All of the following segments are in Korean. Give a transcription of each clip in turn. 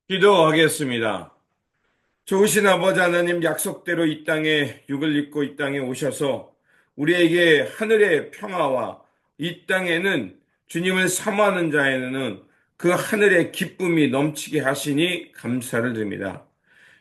기도하겠습니다. 좋으신 아버지 하나님, 약속대로 이 땅에 육을 입고 이 땅에 오셔서 우리에게 하늘의 평화와 이 땅에는 주님을 사모하는 자에는 그 하늘의 기쁨이 넘치게 하시니 감사를 드립니다.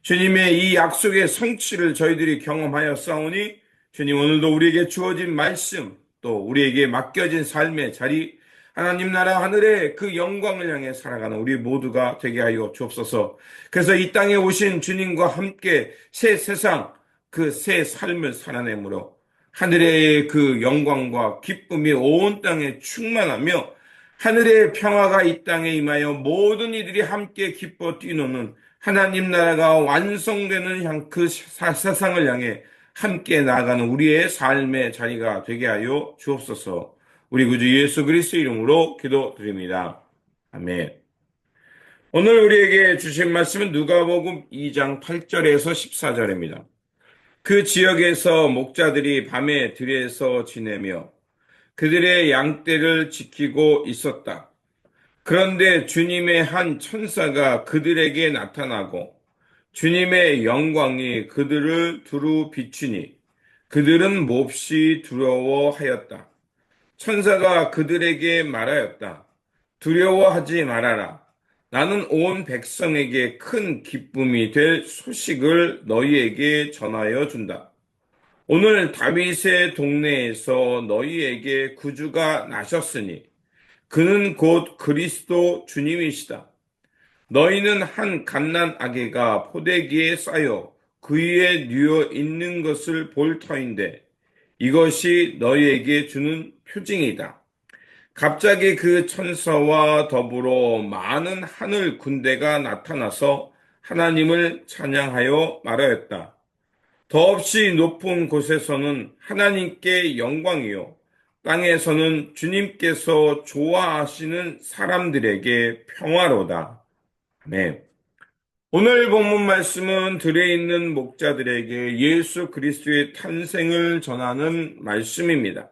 주님의 이 약속의 성취를 저희들이 경험하여 싸우니 주님, 오늘도 우리에게 주어진 말씀, 또 우리에게 맡겨진 삶의 자리, 하나님 나라 하늘의 그 영광을 향해 살아가는 우리 모두가 되게 하여 주옵소서. 그래서 이 땅에 오신 주님과 함께 새 세상, 그 새 삶을 살아내므로 하늘의 그 영광과 기쁨이 온 땅에 충만하며 하늘의 평화가 이 땅에 임하여 모든 이들이 함께 기뻐 뛰노는 하나님 나라가 완성되는 그 세상을 향해 함께 나아가는 우리의 삶의 자리가 되게 하여 주옵소서. 우리 구주 예수 그리스도 이름으로 기도드립니다. 아멘. 오늘 우리에게 주신 말씀은 누가복음 2장 8절에서 14절입니다. 그 지역에서 목자들이 밤에 들에서 지내며 그들의 양떼를 지키고 있었다. 그런데 주님의 한 천사가 그들에게 나타나고 주님의 영광이 그들을 두루 비추니 그들은 몹시 두려워하였다. 천사가 그들에게 말하였다. 두려워하지 말아라. 나는 온 백성에게 큰 기쁨이 될 소식을 너희에게 전하여 준다. 오늘 다윗의 동네에서 너희에게 구주가 나셨으니 그는 곧 그리스도 주님이시다. 너희는 한 갓난 아기가 포대기에 쌓여 그 위에 뉘어 있는 것을 볼 터인데 이것이 너희에게 주는 표징이다. 갑자기 그 천사와 더불어 많은 하늘 군대가 나타나서 하나님을 찬양하여 말하였다. 더없이 높은 곳에서는 하나님께 영광이요. 땅에서는 주님께서 좋아하시는 사람들에게 평화로다. 네. 오늘 본문 말씀은 들에 있는 목자들에게 예수 그리스도의 탄생을 전하는 말씀입니다.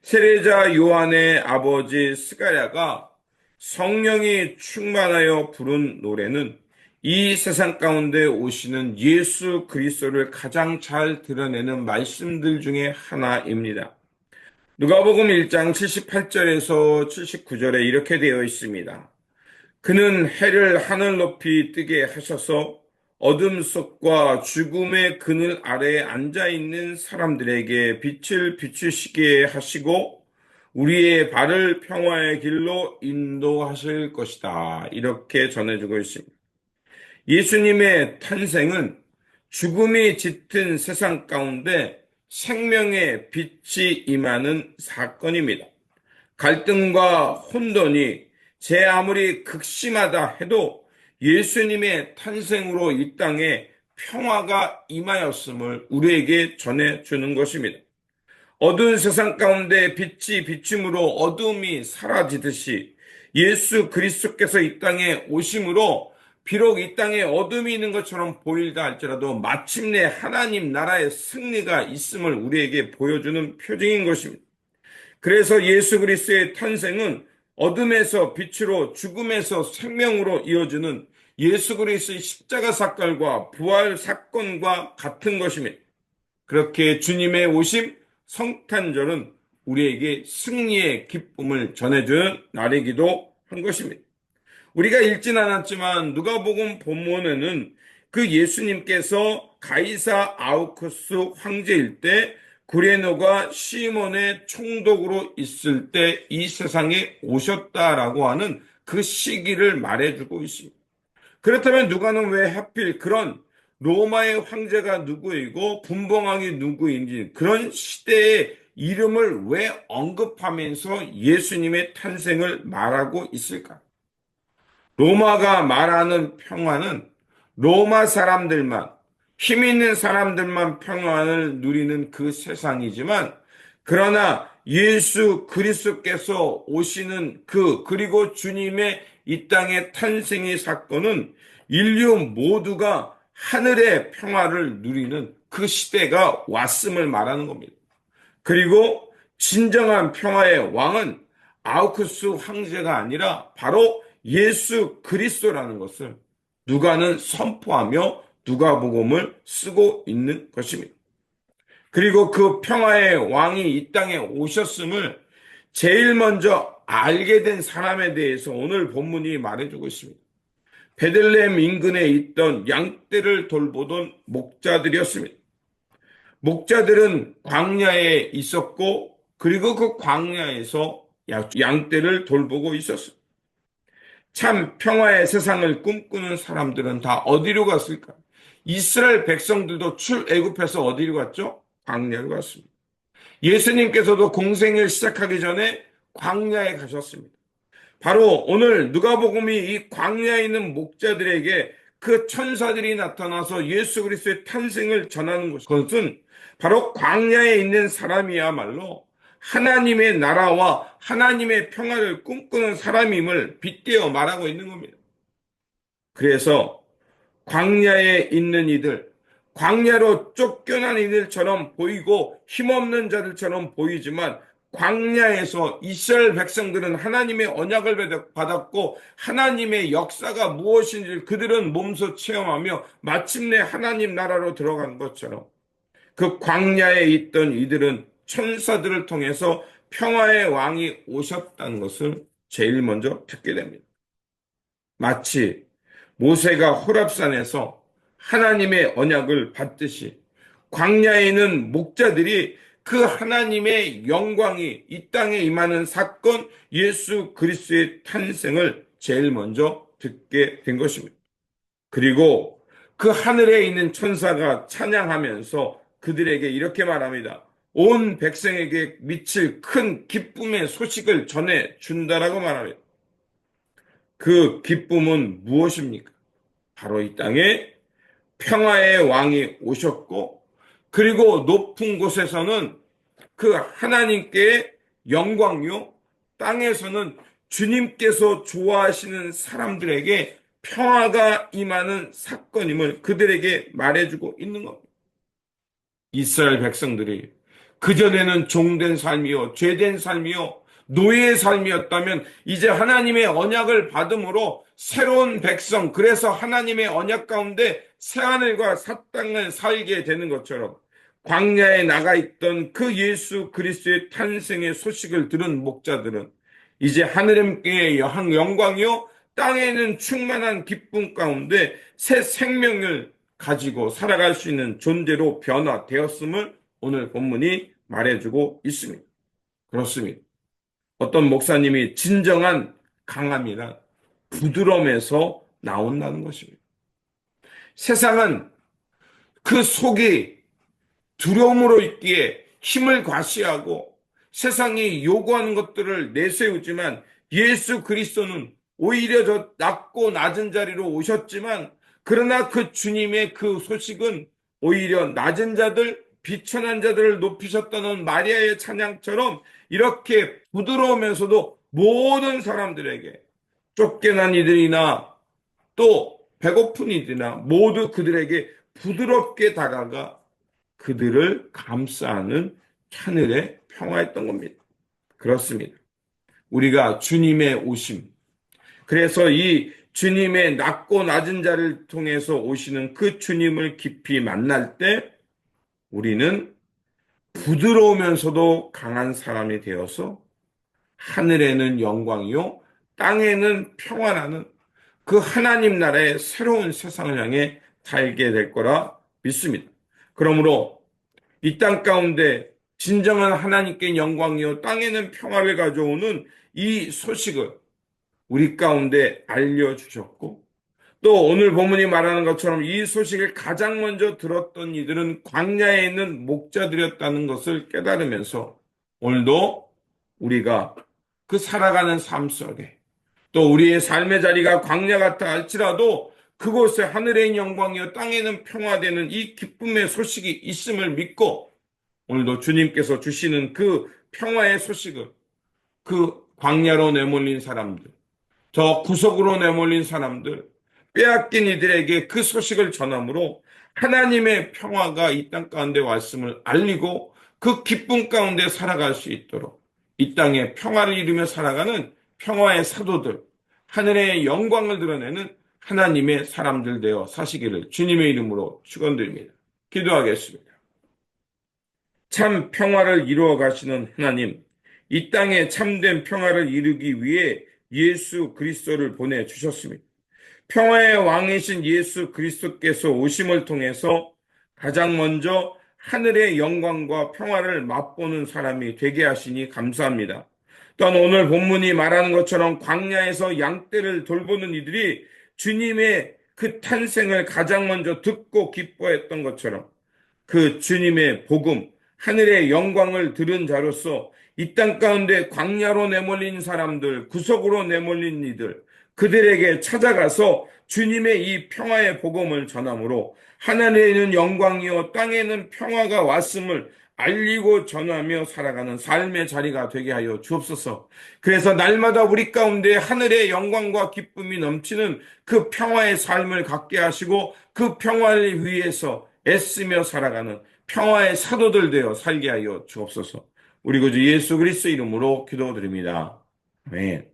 세례자 요한의 아버지 스가랴가 성령이 충만하여 부른 노래는 이 세상 가운데 오시는 예수 그리스도를 가장 잘 드러내는 말씀들 중에 하나입니다. 누가복음 1장 78절에서 79절에 이렇게 되어 있습니다. 그는 해를 하늘 높이 뜨게 하셔서 어둠 속과 죽음의 그늘 아래에 앉아있는 사람들에게 빛을 비추시게 하시고 우리의 발을 평화의 길로 인도하실 것이다. 이렇게 전해주고 있습니다. 예수님의 탄생은 죽음이 짙은 세상 가운데 생명의 빛이 임하는 사건입니다. 갈등과 혼돈이 제 아무리 극심하다 해도 예수님의 탄생으로 이 땅에 평화가 임하였음을 우리에게 전해주는 것입니다. 어두운 세상 가운데 빛이 비춤으로 어둠이 사라지듯이 예수 그리스도께서 이 땅에 오심으로 비록 이 땅에 어둠이 있는 것처럼 보일다 할지라도 마침내 하나님 나라의 승리가 있음을 우리에게 보여주는 표징인 것입니다. 그래서 예수 그리스도의 탄생은 어둠에서 빛으로 죽음에서 생명으로 이어지는 예수 그리스도의 십자가 사건과 부활 사건과 같은 것입니다. 그렇게 주님의 오심 성탄절은 우리에게 승리의 기쁨을 전해주는 날이기도 한 것입니다. 우리가 읽진 않았지만 누가복음 본문에는 그 예수님께서 가이사 아우쿠스 황제일 때 구레노가 시몬의 총독으로 있을 때 이 세상에 오셨다라고 하는 그 시기를 말해주고 있습니다. 그렇다면 누가는 왜 하필 그런 로마의 황제가 누구이고 분봉왕이 누구인지 그런 시대의 이름을 왜 언급하면서 예수님의 탄생을 말하고 있을까? 로마가 말하는 평화는 로마 사람들만, 힘 있는 사람들만 평안을 누리는 그 세상이지만, 그러나 예수 그리스도께서 오시는 그리고 주님의 이 땅의 탄생의 사건은 인류 모두가 하늘의 평화를 누리는 그 시대가 왔음을 말하는 겁니다. 그리고 진정한 평화의 왕은 아우쿠스 황제가 아니라 바로 예수 그리스도라는 것을 누가는 선포하며 누가복음을 쓰고 있는 것입니다. 그리고 그 평화의 왕이 이 땅에 오셨음을 제일 먼저 알게 된 사람에 대해서 오늘 본문이 말해주고 있습니다. 베들레헴 인근에 있던 양떼를 돌보던 목자들이었습니다. 목자들은 광야에 있었고 그리고 그 광야에서 양떼를 돌보고 있었어요. 참 평화의 세상을 꿈꾸는 사람들은 다 어디로 갔을까? 이스라엘 백성들도 출애굽해서 어디로 갔죠? 광야로 갔습니다. 예수님께서도 공생을 시작하기 전에 광야에 가셨습니다. 바로 오늘 누가복음이 이 광야에 있는 목자들에게 그 천사들이 나타나서 예수 그리스도의 탄생을 전하는 것은 바로 광야에 있는 사람이야말로 하나님의 나라와 하나님의 평화를 꿈꾸는 사람임을 빗대어 말하고 있는 겁니다. 그래서 광야에 있는 이들, 광야로 쫓겨난 이들처럼 보이고 힘없는 자들처럼 보이지만 광야에서 이스라엘 백성들은 하나님의 언약을 받았고 하나님의 역사가 무엇인지 그들은 몸소 체험하며 마침내 하나님 나라로 들어간 것처럼 그 광야에 있던 이들은 천사들을 통해서 평화의 왕이 오셨다는 것을 제일 먼저 듣게 됩니다. 마치 모세가 호랍산에서 하나님의 언약을 받듯이 광야에 있는 목자들이 그 하나님의 영광이 이 땅에 임하는 사건 예수 그리스도의 탄생을 제일 먼저 듣게 된 것입니다. 그리고 그 하늘에 있는 천사가 찬양하면서 그들에게 이렇게 말합니다. 온 백성에게 미칠 큰 기쁨의 소식을 전해 준다라고 말합니다. 그 기쁨은 무엇입니까? 바로 이 땅에 평화의 왕이 오셨고 그리고 높은 곳에서는 그 하나님께 영광이요 땅에서는 주님께서 좋아하시는 사람들에게 평화가 임하는 사건임을 그들에게 말해주고 있는 겁니다. 이스라엘 백성들이 그전에는 종된 삶이요 죄된 삶이요 노예의 삶이었다면 이제 하나님의 언약을 받음으로 새로운 백성, 그래서 하나님의 언약 가운데 새하늘과 새 땅을 살게 되는 것처럼 광야에 나가 있던 그 예수 그리스도의 탄생의 소식을 들은 목자들은 이제 하늘의 영광이요 땅에는 충만한 기쁨 가운데 새 생명을 가지고 살아갈 수 있는 존재로 변화되었음을 오늘 본문이 말해주고 있습니다. 그렇습니다. 어떤 목사님이 진정한 강함이란 부드러움에서 나온다는 것입니다. 세상은 그 속이 두려움으로 있기에 힘을 과시하고 세상이 요구하는 것들을 내세우지만 예수 그리스도는 오히려 저 낮고 낮은 자리로 오셨지만 그러나 그 주님의 그 소식은 오히려 낮은 자들, 비천한 자들을 높이셨다는 마리아의 찬양처럼 이렇게 부드러우면서도 모든 사람들에게 쫓겨난 이들이나 또 배고픈 이들이나 모두 그들에게 부드럽게 다가가 그들을 감싸는 하늘의 평화였던 겁니다. 그렇습니다. 우리가 주님의 오심, 그래서 이 주님의 낮고 낮은 자를 통해서 오시는 그 주님을 깊이 만날 때 우리는 부드러우면서도 강한 사람이 되어서 하늘에는 영광이요 땅에는 평화라는 그 하나님 나라의 새로운 세상을 향해 살게 될 거라 믿습니다. 그러므로 이 땅 가운데 진정한 하나님께 영광이요 땅에는 평화를 가져오는 이 소식을 우리 가운데 알려주셨고 또 오늘 본문이 말하는 것처럼 이 소식을 가장 먼저 들었던 이들은 광야에 있는 목자들이었다는 것을 깨달으면서 오늘도 우리가 그 살아가는 삶 속에 또 우리의 삶의 자리가 광야 같아 할지라도 그곳에 하늘의 영광이요 땅에는 평화되는 이 기쁨의 소식이 있음을 믿고 오늘도 주님께서 주시는 그 평화의 소식을 그 광야로 내몰린 사람들, 저 구석으로 내몰린 사람들, 빼앗긴 이들에게 그 소식을 전함으로 하나님의 평화가 이 땅 가운데 왔음을 알리고 그 기쁨 가운데 살아갈 수 있도록 이 땅에 평화를 이루며 살아가는 평화의 사도들, 하늘의 영광을 드러내는 하나님의 사람들 되어 사시기를 주님의 이름으로 축원드립니다. 기도하겠습니다. 참 평화를 이루어 가시는 하나님, 이 땅에 참된 평화를 이루기 위해 예수 그리스도를 보내주셨습니다. 평화의 왕이신 예수 그리스도께서 오심을 통해서 가장 먼저 하늘의 영광과 평화를 맛보는 사람이 되게 하시니 감사합니다. 또한 오늘 본문이 말하는 것처럼 광야에서 양떼를 돌보는 이들이 주님의 그 탄생을 가장 먼저 듣고 기뻐했던 것처럼 그 주님의 복음, 하늘의 영광을 들은 자로서 이 땅 가운데 광야로 내몰린 사람들, 구석으로 내몰린 이들, 그들에게 찾아가서 주님의 이 평화의 복음을 전함으로 하늘에는 영광이요 땅에는 평화가 왔음을 알리고 전하며 살아가는 삶의 자리가 되게 하여 주옵소서. 그래서 날마다 우리 가운데 하늘의 영광과 기쁨이 넘치는 그 평화의 삶을 갖게 하시고 그 평화를 위해서 애쓰며 살아가는 평화의 사도들 되어 살게 하여 주옵소서. 우리 구주 예수 그리스도 이름으로 기도드립니다. 아멘.